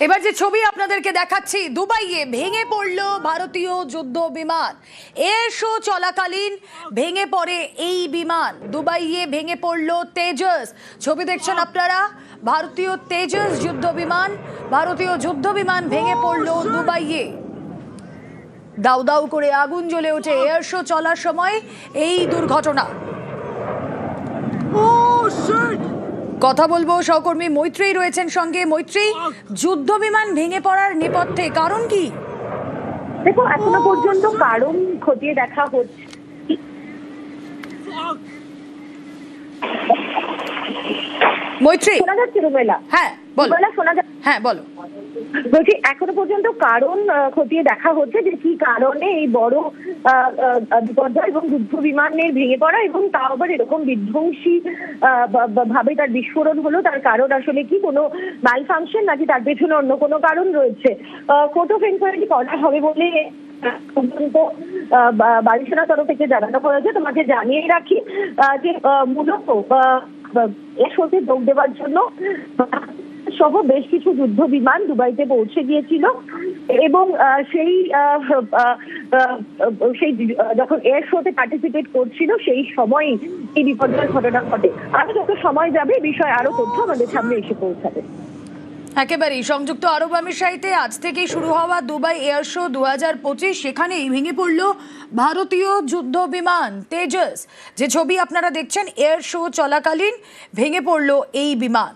এবার যে ছবি আপনাদেরকে দেখাচ্ছি, দুবাইয়ে ভেঙে পড়লো ভারতীয় যুদ্ধ বিমান। এয়ার শো চলাকালীন ভেঙে পড়ে এই বিমান। দুবাইয়ে ভেঙে পড়লো তেজস। ছবি দেখছেন আপনারা, ভারতীয় তেজস যুদ্ধ বিমান। ভারতীয় যুদ্ধ বিমান ভেঙে পড়লো দুবাইয়ে। দাউ দাউ করে আগুন জ্বলে ওঠে এয়ার শো চলার সময় এই দুর্ঘটনা। কথা বলবো, সহকর্মী মৈত্রী রয়েছেন সঙ্গে। মৈত্রী, যুদ্ধ বিমান ভেঙে পড়ার নেপথ্যে কারণ কি? দেখো, এখনো পর্যন্ত কারণ খতিয়ে দেখা হচ্ছে। মৈত্রী শোনা যাচ্ছে রুমেলা? হ্যাঁ বলো। শোনা যাচ্ছে? হ্যাঁ বলো। বলছি, এখনো পর্যন্ত কারণ খতিয়ে দেখা হচ্ছে যে কি কারণে এই বড় বিপর্যয় এবং যুদ্ধ বিমানের ভেঙে পড়া, এবং তাও আবার এরকম বিধ্বংসী ভাবে তার বিস্ফোরণ হলো। তার কারণ আসলে কি? কোনো মাল ফাংশন নাকি তার পেছনে অন্য কোনো কারণ রয়েছে? কোর্ট অফ এনকোয়ারি করা হবে বলে পর্যন্ত বায়ুসেনার তরফ থেকে জানানো হয়েছে। তোমাকে জানিয়ে রাখি যে মূলত এর সাথে যোগ দেওয়ার জন্য সহ বেশ কিছু যুদ্ধ বিমান দুবাইতে পৌঁছে গিয়েছিল, এবং সেই যখন এয়ার শোতে পার্টিসিপেট করছিল সেই সময়ই এই বিপর্যয়ের ঘটনা ঘটে। আরো যত সময় যাবে বিষয়ে আরো তথ্য আমাদের সামনে এসে পৌঁছাবে। একেবারেই। সংযুক্ত আরব আমিরাতে আজ থেকেই শুরু হওয়া দুবাই এয়ার শো 2025, সেখানেই ভেঙে পড়ল ভারতীয় যুদ্ধ বিমান তেজস। যে ছবি আপনারা দেখছেন, এয়ার শো চলাকালীন ভেঙে পড়ল এই বিমান।